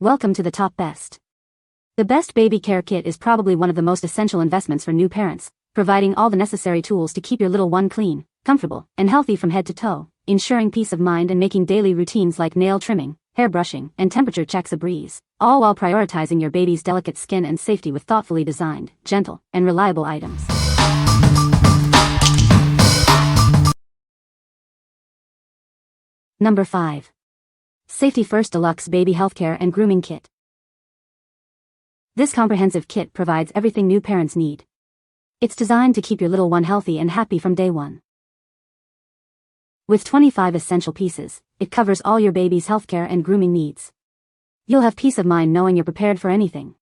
Welcome to the top best. The Best Baby Care Kit is probably one of the most essential investments for new parents, providing all the necessary tools to keep your little one clean, comfortable, and healthy from head to toe, ensuring peace of mind and making daily routines like nail trimming, hair brushing, and temperature checks a breeze, all while prioritizing your baby's delicate skin and safety with thoughtfully designed, gentle, and reliable items. Number 5. Safety First Deluxe Baby Healthcare and Grooming Kit. This comprehensive kit provides everything new parents need. It's designed to keep your little one healthy and happy from day one. With 25 essential pieces, it covers all your baby's healthcare and grooming needs. You'll have peace of mind knowing you're prepared for anything.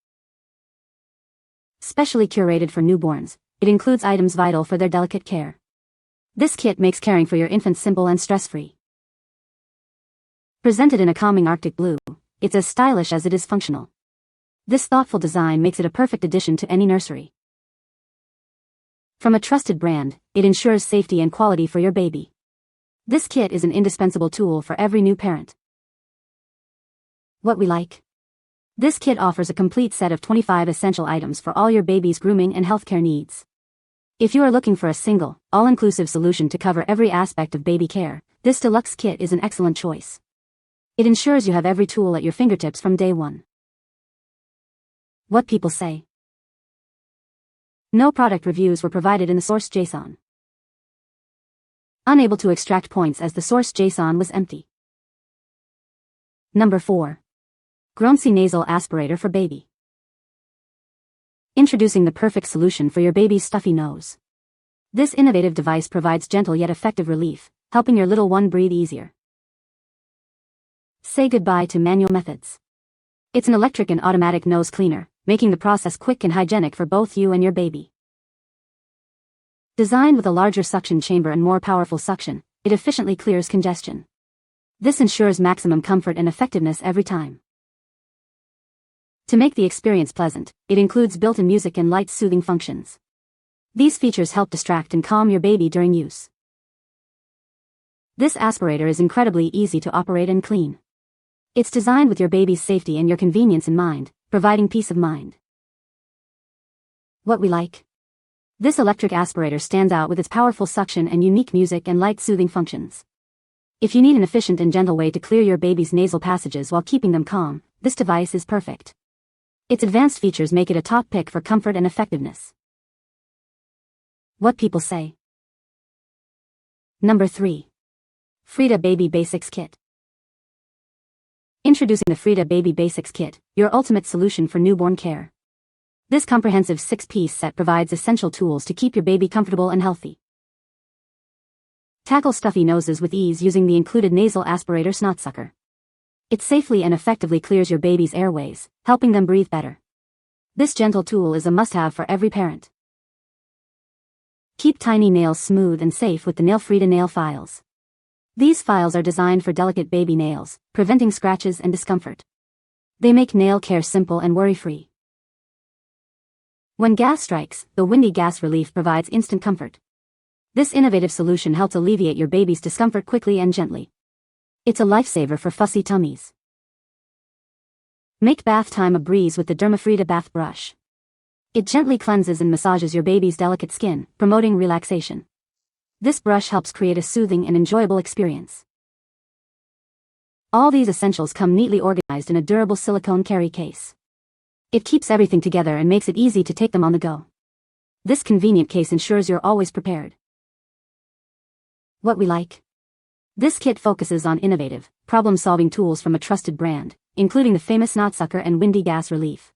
Specially curated for newborns, it includes items vital for their delicate care. This kit makes caring for your infant simple and stress-free. Presented in a calming Arctic blue, it's as stylish as it is functional. This thoughtful design makes it a perfect addition to any nursery. From a trusted brand, it ensures safety and quality for your baby. This kit is an indispensable tool for every new parent. What we like. This kit offers a complete set of 25 essential items for all your baby's grooming and healthcare needs. If you are looking for a single, all-inclusive solution to cover every aspect of baby care, this deluxe kit is an excellent choice. It ensures you have every tool at your fingertips from day one. What people say. No product reviews were provided in the source JSON. Unable to extract points as the source JSON was empty. Number 4. GROWNSY Nasal Aspirator for Baby. Introducing the perfect solution for your baby's stuffy nose. This innovative device provides gentle yet effective relief, helping your little one breathe easier. Say goodbye to manual methods. It's an electric and automatic nose cleaner, making the process quick and hygienic for both you and your baby. Designed with a larger suction chamber and more powerful suction, it efficiently clears congestion. This ensures maximum comfort and effectiveness every time. To make the experience pleasant, it includes built-in music and light soothing functions. These features help distract and calm your baby during use. This aspirator is incredibly easy to operate and clean. It's designed with your baby's safety and your convenience in mind, providing peace of mind. What we like. This electric aspirator stands out with its powerful suction and unique music and light soothing functions. If you need an efficient and gentle way to clear your baby's nasal passages while keeping them calm, this device is perfect. Its advanced features make it a top pick for comfort and effectiveness. What people say. Number 3. Frida Baby Basics Kit. Introducing the Frida Baby Basics Kit, your ultimate solution for newborn care. This comprehensive 6-piece set provides essential tools to keep your baby comfortable and healthy. Tackle stuffy noses with ease using the included nasal aspirator snot sucker. It safely and effectively clears your baby's airways, helping them breathe better. This gentle tool is a must-have for every parent. Keep tiny nails smooth and safe with the Frida nail files. These files are designed for delicate baby nails, preventing scratches and discomfort. They make nail care simple and worry-free. When gas strikes, the windy gas relief provides instant comfort. This innovative solution helps alleviate your baby's discomfort quickly and gently. It's a lifesaver for fussy tummies. Make bath time a breeze with the Frida bath brush. It gently cleanses and massages your baby's delicate skin, promoting relaxation. This brush helps create a soothing and enjoyable experience. All these essentials come neatly organized in a durable silicone carry case. It keeps everything together and makes it easy to take them on the go. This convenient case ensures you're always prepared. What we like. This kit focuses on innovative, problem-solving tools from a trusted brand, including the famous knot sucker and windy gas relief.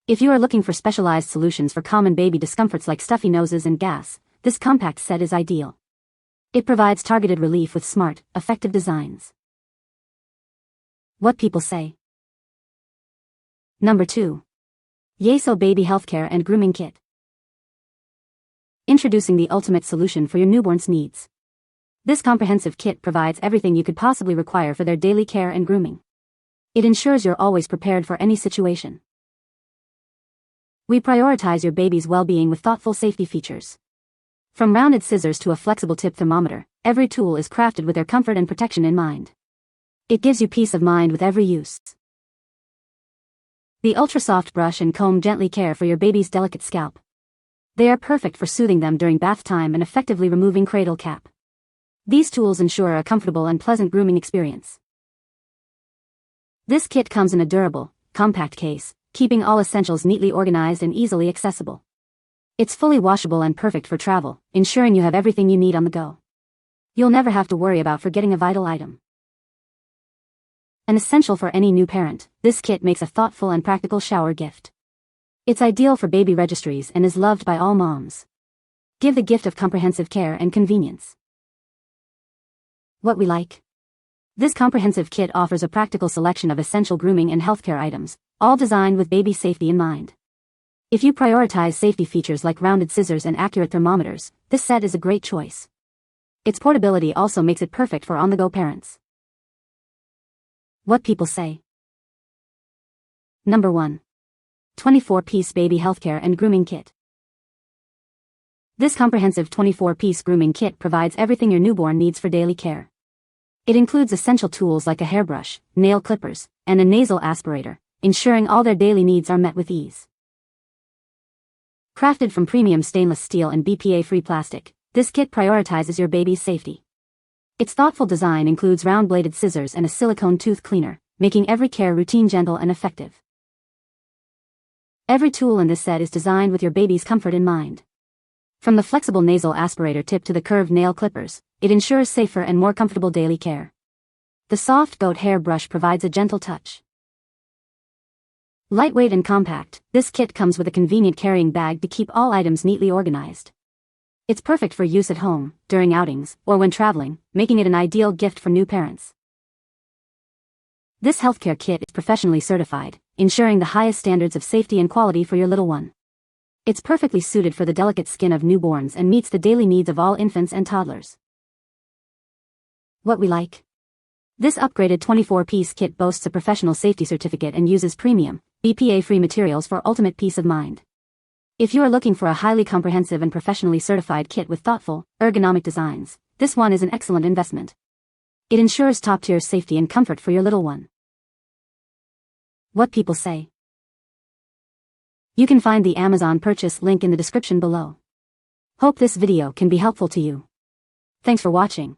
If you are looking for specialized solutions for common baby discomforts like stuffy noses and gas, this compact set is ideal. It provides targeted relief with smart, effective designs. What people say. Number 2. Yasew Baby Healthcare and Grooming Kit. Introducing the ultimate solution for your newborn's needs. This comprehensive kit provides everything you could possibly require for their daily care and grooming. It ensures you're always prepared for any situation. We prioritize your baby's well-being with thoughtful safety features. From rounded scissors to a flexible tip thermometer, every tool is crafted with their comfort and protection in mind. It gives you peace of mind with every use. The ultra-soft brush and comb gently care for your baby's delicate scalp. They are perfect for soothing them during bath time and effectively removing cradle cap. These tools ensure a comfortable and pleasant grooming experience. This kit comes in a durable, compact case, keeping all essentials neatly organized and easily accessible. It's fully washable and perfect for travel, ensuring you have everything you need on the go. You'll never have to worry about forgetting a vital item. An essential for any new parent, this kit makes a thoughtful and practical shower gift. It's ideal for baby registries and is loved by all moms. Give the gift of comprehensive care and convenience. What we like. This comprehensive kit offers a practical selection of essential grooming and healthcare items, all designed with baby safety in mind. If you prioritize safety features like rounded scissors and accurate thermometers, this set is a great choice. Its portability also makes it perfect for on-the-go parents. What people say. Number 1. 24-piece baby healthcare and grooming kit. This comprehensive 24-piece grooming kit provides everything your newborn needs for daily care. It includes essential tools like a hairbrush, nail clippers, and a nasal aspirator, ensuring all their daily needs are met with ease. Crafted from premium stainless steel and BPA-free plastic, this kit prioritizes your baby's safety. Its thoughtful design includes round-bladed scissors and a silicone tooth cleaner, making every care routine gentle and effective. Every tool in this set is designed with your baby's comfort in mind. From the flexible nasal aspirator tip to the curved nail clippers, it ensures safer and more comfortable daily care. The soft goat hair brush provides a gentle touch. Lightweight and compact, this kit comes with a convenient carrying bag to keep all items neatly organized. It's perfect for use at home, during outings, or when traveling, making it an ideal gift for new parents. This healthcare kit is professionally certified, ensuring the highest standards of safety and quality for your little one. It's perfectly suited for the delicate skin of newborns and meets the daily needs of all infants and toddlers. What we like. This upgraded 24-piece kit boasts a professional safety certificate and uses premium, BPA-free materials for ultimate peace of mind. If you are looking for a highly comprehensive and professionally certified kit with thoughtful, ergonomic designs, this one is an excellent investment. It ensures top-tier safety and comfort for your little one. What people say. You can find the Amazon purchase link in the description below. Hope this video can be helpful to you. Thanks for watching.